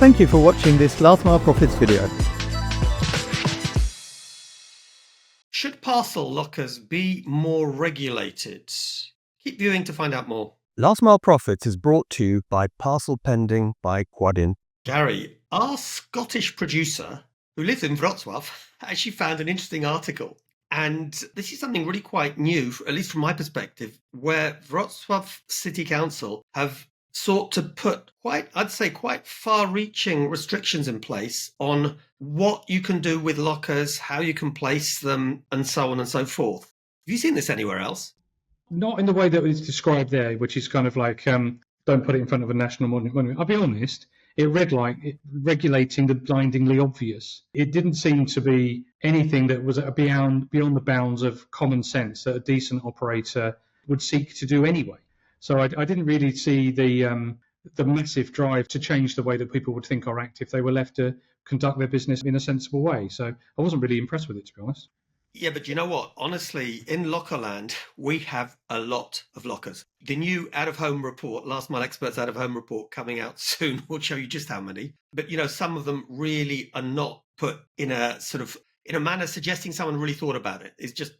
Thank you for watching this Last Mile Profits video. Should parcel lockers be more regulated? Keep viewing to find out more. Last Mile Profits is brought to you by Parcel Pending by Quadient. Gary, our Scottish producer, who lives in Wrocław, actually found an interesting article. And this is something really quite new, at least from my perspective, where Wrocław City Council have sought to put quite far-reaching restrictions in place on what you can do with lockers, how you can place them, and so on and so forth. Have you seen this anywhere else? Not in the way that it's described there, which is kind of like, don't put it in front of a national monument. I'll be honest, it read like regulating the blindingly obvious. It didn't seem to be anything that was beyond the bounds of common sense that a decent operator would seek to do anyway. So I didn't really see the massive drive to change the way that people would think or act if they were left to conduct their business in a sensible way. So I wasn't really impressed with it, to be honest. Yeah, but you know what? Honestly, in Lockerland, we have a lot of lockers. The new out-of-home report, Last Mile Experts out-of-home report coming out soon will show you just how many. But, some of them really are not put in a manner suggesting someone really thought about it. It's just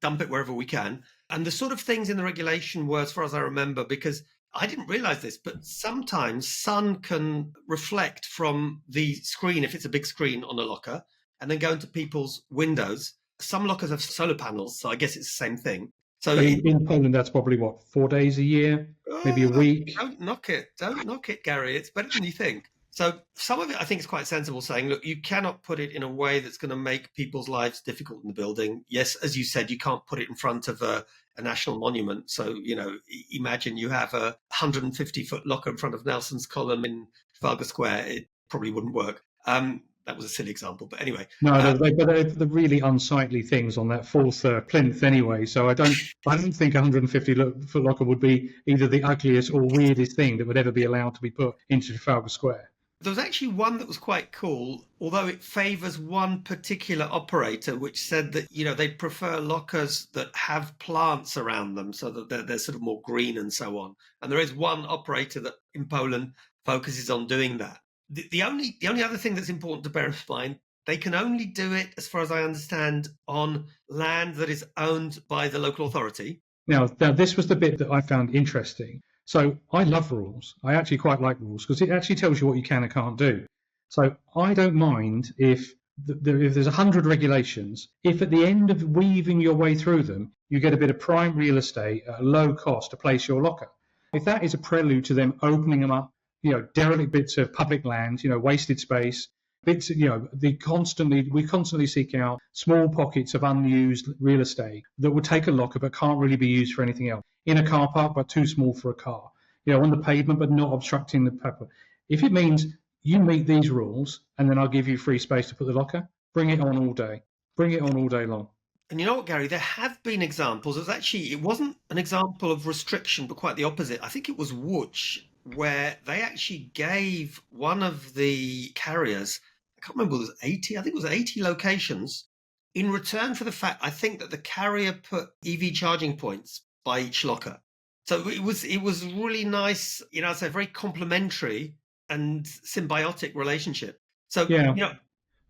dump it wherever we can. And the sort of things in the regulation were, as far as I remember, because I didn't realize this, but sometimes sun can reflect from the screen, if it's a big screen on a locker, and then go into people's windows. Some lockers have solar panels, so I guess it's the same thing. So in Poland, that's probably 4 days a year, maybe a week. Don't knock it, Gary. It's better than you think. So some of it, I think, is quite sensible, saying, look, you cannot put it in a way that's going to make people's lives difficult in the building. Yes, as you said, you can't put it in front of a national monument. So, imagine you have a 150-foot locker in front of Nelson's column in Trafalgar Square. It probably wouldn't work. That was a silly example, but anyway. No, they're the really unsightly things on that fourth plinth anyway. So I don't think 150-foot locker would be either the ugliest or weirdest thing that would ever be allowed to be put into Trafalgar Square. There was actually one that was quite cool, although it favours one particular operator, which said that, they prefer lockers that have plants around them so that they're sort of more green and so on. And there is one operator that in Poland focuses on doing that. The only other thing that's important to bear in mind, they can only do it, as far as I understand, on land that is owned by the local authority. Now this was the bit that I found interesting. So I love rules. I actually quite like rules because it actually tells you what you can and can't do. So I don't mind if there's 100 regulations, if at the end of weaving your way through them, you get a bit of prime real estate at a low cost to place your locker. If that is a prelude to them opening them up, derelict bits of public land, wasted space, bits, we constantly seek out small pockets of unused real estate that would take a locker but can't really be used for anything else. In a car park, but too small for a car. On the pavement, but not obstructing the pavement. If it means you meet these rules and then I'll give you free space to put the locker, bring it on all day. Bring it on all day long. And you know what, Gary? There have been examples. It wasn't an example of restriction, but quite the opposite. I think it was Łódź, where they actually gave one of the carriers, I can't remember, it was 80, I think it was 80 locations, in return for the fact, I think, that the carrier put EV charging points by each locker. So it was really nice, it's a very complementary and symbiotic relationship. So, yeah.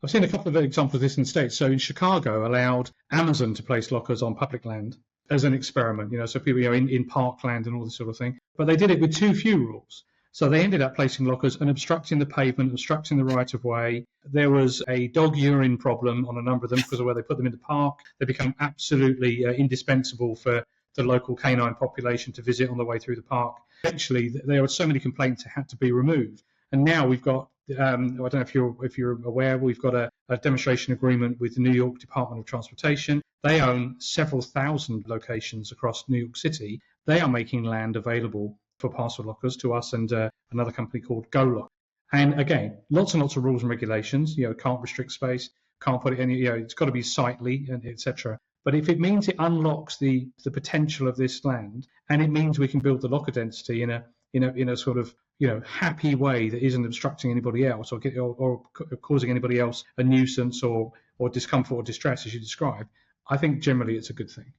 I've seen a couple of examples of this in the States. So in Chicago, allowed Amazon to place lockers on public land as an experiment, so people, in parkland and all this sort of thing. But they did it with too few rules. So they ended up placing lockers and obstructing the pavement, obstructing the right of way. There was a dog urine problem on a number of them because of where they put them in the park. They become absolutely indispensable for the local canine population to visit on the way through the park. Eventually, there were so many complaints that had to be removed. And now we've got, I don't know if you're aware, we've got a demonstration agreement with the New York Department of Transportation. They own several thousand locations across New York City. They are making land available for parcel lockers to us and another company called GoLock. And again, lots and lots of rules and regulations. Can't restrict space, can't put it any. It's got to be sightly, and etc. But if it means it unlocks the potential of this land, and it means we can build the locker density in a sort of happy way that isn't obstructing anybody else or causing anybody else a nuisance or discomfort or distress, as you described, I think generally it's a good thing.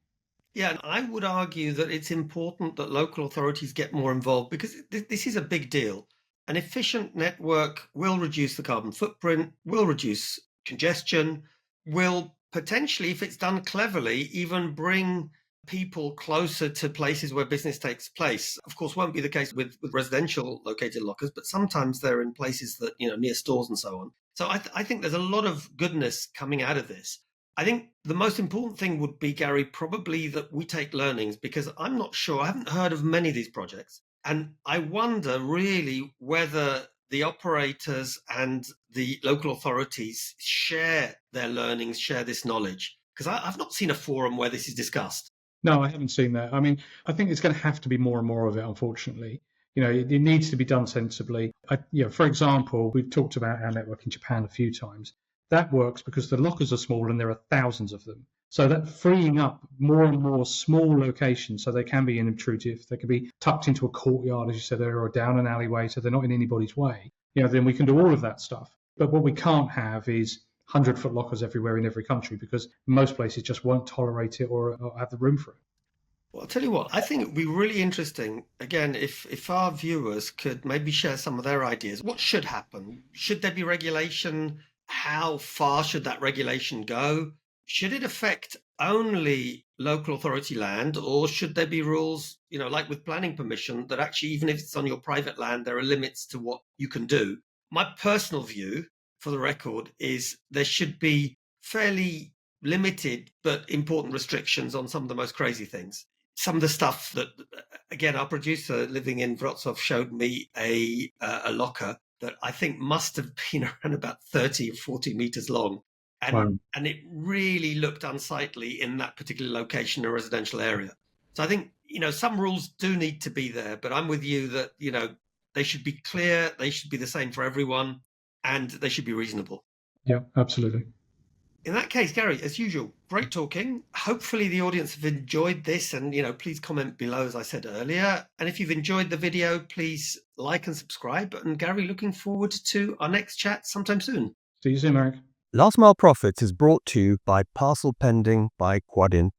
Yeah, and I would argue that it's important that local authorities get more involved because this is a big deal. An efficient network will reduce the carbon footprint, will reduce congestion, will potentially, if it's done cleverly, even bring people closer to places where business takes place. Of course, won't be the case with residential located lockers, but sometimes they're in places that, near stores and so on. So I think there's a lot of goodness coming out of this. I think the most important thing would be, Gary, probably that we take learnings, because I'm not sure, I haven't heard of many of these projects. And I wonder really whether the operators and the local authorities share their learnings, share this knowledge, because I've not seen a forum where this is discussed. No, I haven't seen that. I mean, I think it's going to have to be more and more of it, unfortunately. It needs to be done sensibly. For example, we've talked about our network in Japan a few times. That works because the lockers are small and there are thousands of them. So that freeing up more and more small locations so they can be unobtrusive, they can be tucked into a courtyard, as you said earlier, or down an alleyway so they're not in anybody's way. Then we can do all of that stuff. But what we can't have is 100-foot lockers everywhere in every country, because most places just won't tolerate it or have the room for it. Well, I'll tell you what, I think it would be really interesting, again, if our viewers could maybe share some of their ideas. What should happen? Should there be regulation? How far should that regulation go? Should it affect only local authority land, or should there be rules, like with planning permission, that actually, even if it's on your private land, there are limits to what you can do? My personal view, for the record, is there should be fairly limited but important restrictions on some of the most crazy things. Some of the stuff that, again, our producer living in Wrocław showed me a locker that I think must have been around about 30 or 40 meters long. And it really looked unsightly in that particular location in a residential area. So I think, some rules do need to be there, but I'm with you that, they should be clear, they should be the same for everyone, and they should be reasonable. Yeah, absolutely. In that case, Gary, as usual, great talking. Hopefully the audience have enjoyed this, and, please comment below, as I said earlier. And if you've enjoyed the video, please like and subscribe. And Gary, looking forward to our next chat sometime soon. See you soon, Marek. Last Mile Profits is brought to you by Parcel Pending by Quadient.